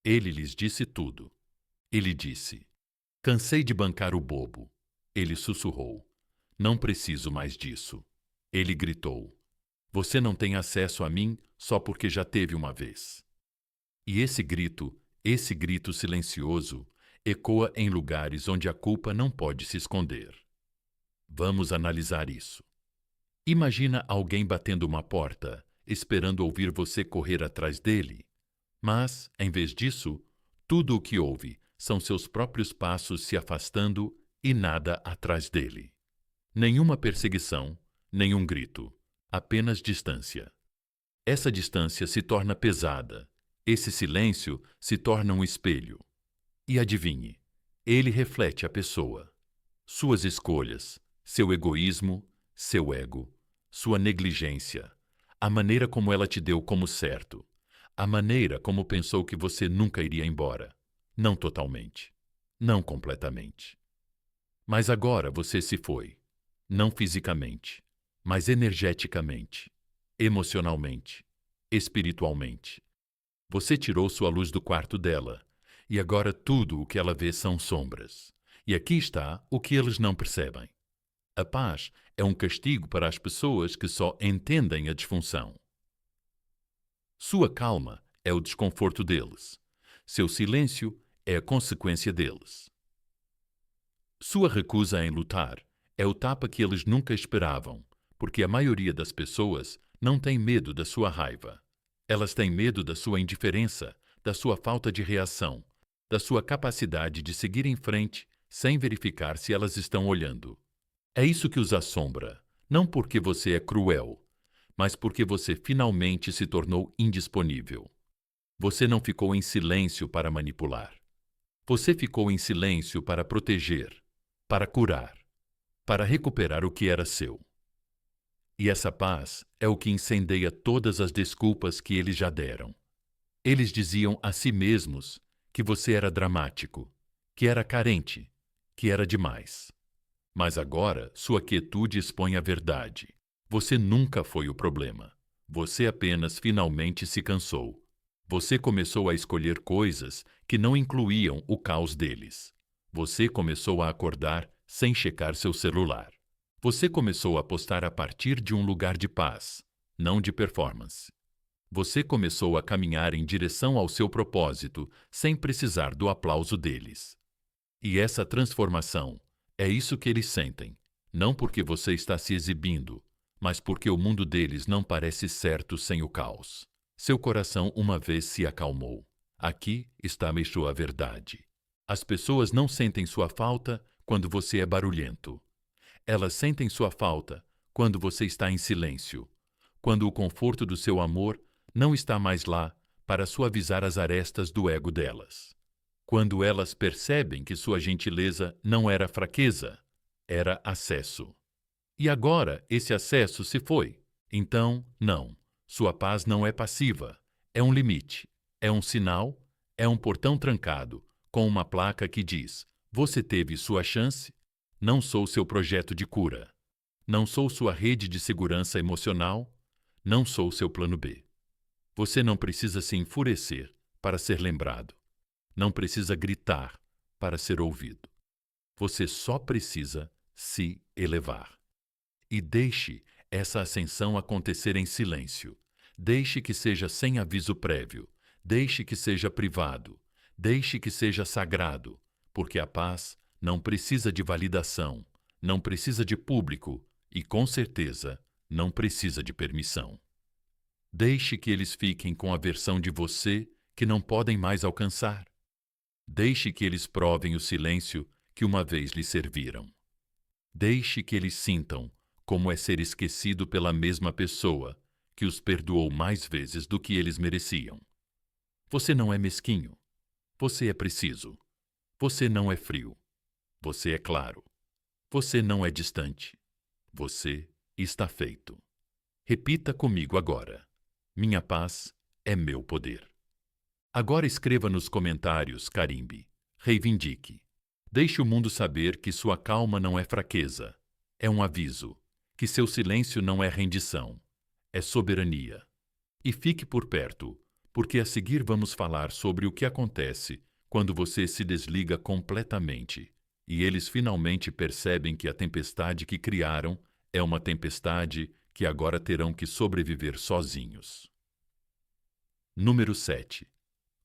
Ele lhes disse tudo. Ele disse: cansei de bancar o bobo. Ele sussurrou: não preciso mais disso. Ele gritou: você não tem acesso a mim só porque já teve uma vez. E esse grito silencioso, ecoa em lugares onde a culpa não pode se esconder. Vamos analisar isso. Imagina alguém batendo uma porta, esperando ouvir você correr atrás dele. Mas, em vez disso, tudo o que ouve são seus próprios passos se afastando e nada atrás dele. Nenhuma perseguição, nenhum grito, apenas distância. Essa distância se torna pesada. Esse silêncio se torna um espelho. E adivinhe, ele reflete a pessoa. Suas escolhas, seu egoísmo, seu ego, sua negligência, a maneira como ela te deu como certo, a maneira como pensou que você nunca iria embora. Não totalmente, não completamente. Mas agora você se foi, não fisicamente, mas energeticamente, emocionalmente, espiritualmente. Você tirou sua luz do quarto dela, e agora tudo o que ela vê são sombras. E aqui está o que eles não percebem. A paz é um castigo para as pessoas que só entendem a disfunção. Sua calma é o desconforto deles. Seu silêncio é a consequência deles. Sua recusa em lutar é o tapa que eles nunca esperavam, porque a maioria das pessoas não tem medo da sua raiva. Elas têm medo da sua indiferença, da sua falta de reação, da sua capacidade de seguir em frente sem verificar se elas estão olhando. É isso que os assombra, não porque você é cruel, mas porque você finalmente se tornou indisponível. Você não ficou em silêncio para manipular. Você ficou em silêncio para proteger, para curar, para recuperar o que era seu. E essa paz é o que incendeia todas as desculpas que eles já deram. Eles diziam a si mesmos que você era dramático, que era carente, que era demais. Mas agora sua quietude expõe a verdade. Você nunca foi o problema. Você apenas finalmente se cansou. Você começou a escolher coisas que não incluíam o caos deles. Você começou a acordar sem checar seu celular. Você começou a postar a partir de um lugar de paz, não de performance. Você começou a caminhar em direção ao seu propósito sem precisar do aplauso deles. E essa transformação é isso que eles sentem, não porque você está se exibindo, mas porque o mundo deles não parece certo sem o caos. Seu coração uma vez se acalmou. Aqui está a verdade. As pessoas não sentem sua falta quando você é barulhento. Elas sentem sua falta quando você está em silêncio, quando o conforto do seu amor não está mais lá para suavizar as arestas do ego delas. Quando elas percebem que sua gentileza não era fraqueza, era acesso. E agora esse acesso se foi. Então, não. Sua paz não é passiva. É um limite. É um sinal. É um portão trancado, com uma placa que diz: você teve sua chance. Não sou seu projeto de cura. Não sou sua rede de segurança emocional. Não sou seu plano B. Você não precisa se enfurecer para ser lembrado. Não precisa gritar para ser ouvido. Você só precisa se elevar. E deixe essa ascensão acontecer em silêncio. Deixe que seja sem aviso prévio. Deixe que seja privado. Deixe que seja sagrado, porque a paz não precisa de validação, não precisa de público e, com certeza, não precisa de permissão. Deixe que eles fiquem com a versão de você que não podem mais alcançar. Deixe que eles provem o silêncio que uma vez lhe serviram. Deixe que eles sintam como é ser esquecido pela mesma pessoa que os perdoou mais vezes do que eles mereciam. Você não é mesquinho. Você é preciso. Você não é frio. Você é claro. Você não é distante. Você está feito. Repita comigo agora. Minha paz é meu poder. Agora escreva nos comentários, carimbe. Reivindique. Deixe o mundo saber que sua calma não é fraqueza. É um aviso. Que seu silêncio não é rendição. É soberania. E fique por perto, porque a seguir vamos falar sobre o que acontece quando você se desliga completamente e eles finalmente percebem que a tempestade que criaram é uma tempestade que agora terão que sobreviver sozinhos. Número 7.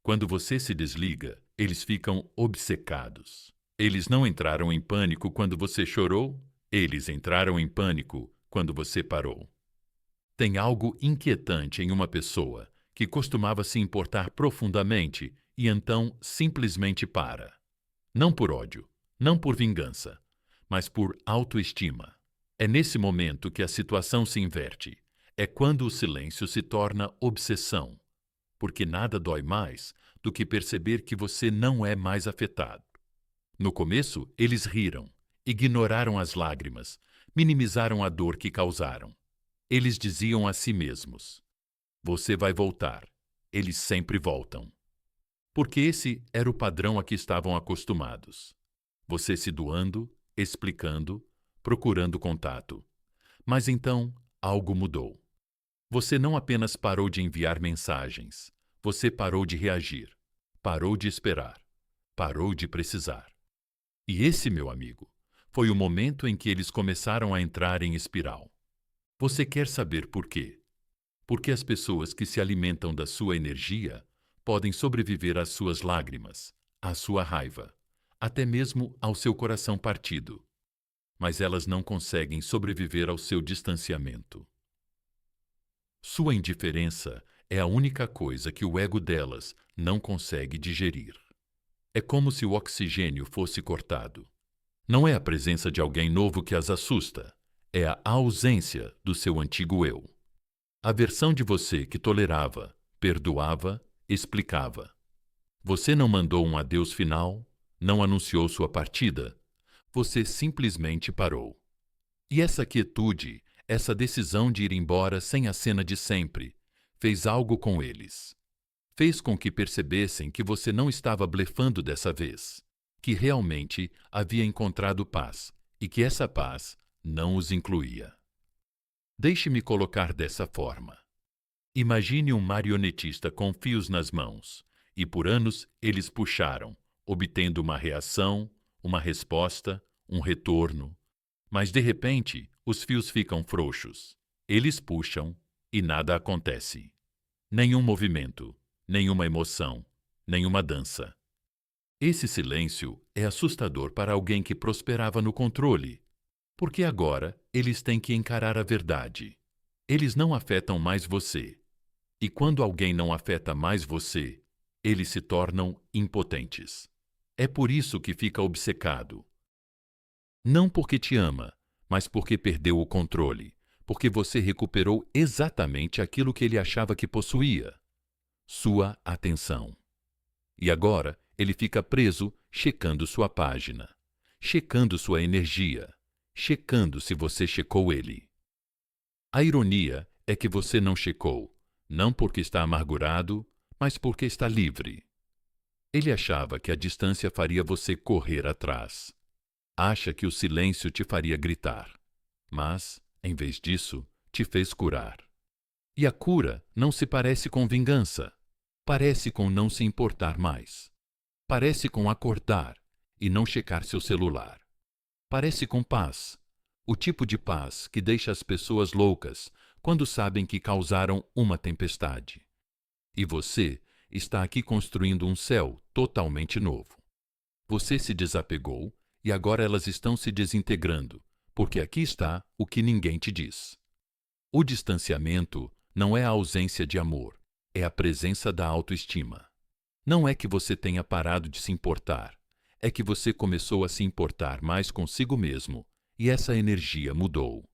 Quando você se desliga, eles ficam obcecados. Eles não entraram em pânico quando você chorou, eles entraram em pânico quando você parou. Tem algo inquietante em uma pessoa que costumava se importar profundamente e então simplesmente para. Não por ódio, não por vingança, mas por autoestima. É nesse momento que a situação se inverte. É quando o silêncio se torna obsessão, porque nada dói mais do que perceber que você não é mais afetado. No começo, eles riram, ignoraram as lágrimas, minimizaram a dor que causaram. Eles diziam a si mesmos: você vai voltar. Eles sempre voltam. Porque esse era o padrão a que estavam acostumados. Você se doando, explicando, procurando contato. Mas então, algo mudou. Você não apenas parou de enviar mensagens, você parou de reagir, parou de esperar, parou de precisar. E esse, meu amigo, foi o momento em que eles começaram a entrar em espiral. Você quer saber por quê? Porque as pessoas que se alimentam da sua energia podem sobreviver às suas lágrimas, à sua raiva, até mesmo ao seu coração partido. Mas elas não conseguem sobreviver ao seu distanciamento. Sua indiferença é a única coisa que o ego delas não consegue digerir. É como se o oxigênio fosse cortado. Não é a presença de alguém novo que as assusta, é a ausência do seu antigo eu. A versão de você que tolerava, perdoava, explicava. Você não mandou um adeus final, não anunciou sua partida, você simplesmente parou. E essa quietude, essa decisão de ir embora sem a cena de sempre, fez algo com eles. Fez com que percebessem que você não estava blefando dessa vez, que realmente havia encontrado paz e que essa paz não os incluía. Deixe-me colocar dessa forma. Imagine um marionetista com fios nas mãos, e por anos eles puxaram, obtendo uma reação, uma resposta, um retorno. Mas de repente, os fios ficam frouxos. Eles puxam e nada acontece. Nenhum movimento, nenhuma emoção, nenhuma dança. Esse silêncio é assustador para alguém que prosperava no controle, porque agora eles têm que encarar a verdade. Eles não afetam mais você. E quando alguém não afeta mais você, eles se tornam impotentes. É por isso que fica obcecado. Não porque te ama, mas porque perdeu o controle, porque você recuperou exatamente aquilo que ele achava que possuía: sua atenção. E agora ele fica preso checando sua página, checando sua energia, checando se você checou ele. A ironia é que você não checou, não porque está amargurado, mas porque está livre. Ele achava que a distância faria você correr atrás. Acha que o silêncio te faria gritar, mas, em vez disso, te fez curar. E a cura não se parece com vingança, parece com não se importar mais. Parece com acordar e não checar seu celular. Parece com paz, o tipo de paz que deixa as pessoas loucas quando sabem que causaram uma tempestade. E você está aqui construindo um céu totalmente novo. Você se desapegou e agora elas estão se desintegrando, porque aqui está o que ninguém te diz. O distanciamento não é a ausência de amor, é a presença da autoestima. Não é que você tenha parado de se importar, é que você começou a se importar mais consigo mesmo e essa energia mudou.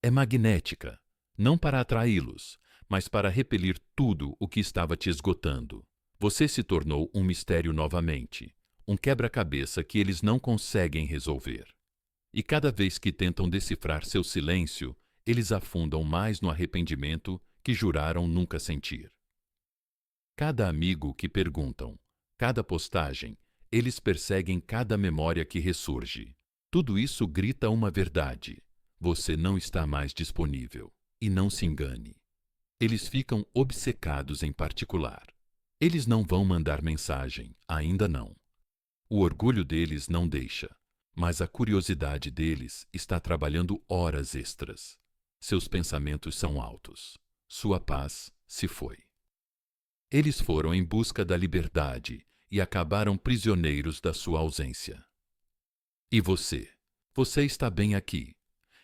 É magnética, não para atraí-los, mas para repelir tudo o que estava te esgotando. Você se tornou um mistério novamente, um quebra-cabeça que eles não conseguem resolver. E cada vez que tentam decifrar seu silêncio, eles afundam mais no arrependimento que juraram nunca sentir. Cada amigo que perguntam, cada postagem, eles perseguem cada memória que ressurge. Tudo isso grita uma verdade: você não está mais disponível. E não se engane. Eles ficam obcecados em particular. Eles não vão mandar mensagem, ainda não. O orgulho deles não deixa, mas a curiosidade deles está trabalhando horas extras. Seus pensamentos são altos. Sua paz se foi. Eles foram em busca da liberdade e acabaram prisioneiros da sua ausência. E você? Você está bem aqui,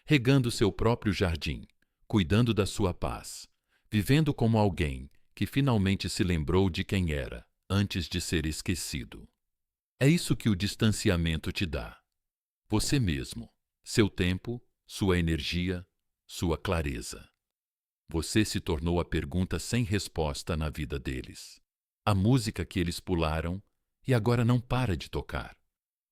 regando seu próprio jardim, cuidando da sua paz, vivendo como alguém que finalmente se lembrou de quem era antes de ser esquecido. É isso que o distanciamento te dá. Você mesmo, seu tempo, sua energia, sua clareza. Você se tornou a pergunta sem resposta na vida deles. A música que eles pularam e agora não para de tocar.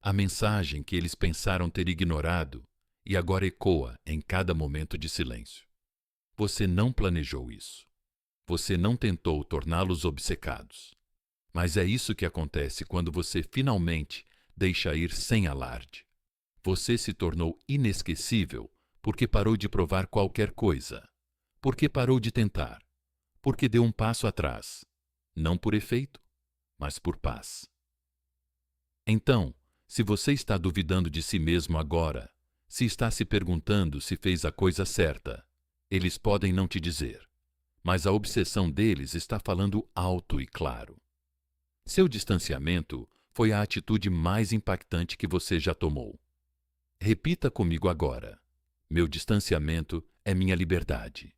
A mensagem que eles pensaram ter ignorado e agora ecoa em cada momento de silêncio. Você não planejou isso. Você não tentou torná-los obcecados. Mas é isso que acontece quando você finalmente deixa ir sem alarde. Você se tornou inesquecível porque parou de provar qualquer coisa. Porque parou de tentar, porque deu um passo atrás, não por efeito, mas por paz. Então, se você está duvidando de si mesmo agora, se está se perguntando se fez a coisa certa, eles podem não te dizer, mas a obsessão deles está falando alto e claro. Seu distanciamento foi a atitude mais impactante que você já tomou. Repita comigo agora: meu distanciamento é minha liberdade.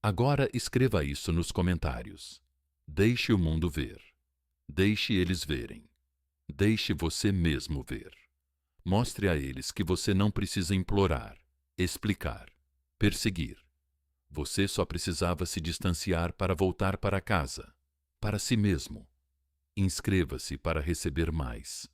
Agora escreva isso nos comentários. Deixe o mundo ver. Deixe eles verem. Deixe você mesmo ver. Mostre a eles que você não precisa implorar, explicar, perseguir. Você só precisava se distanciar para voltar para casa, para si mesmo. Inscreva-se para receber mais.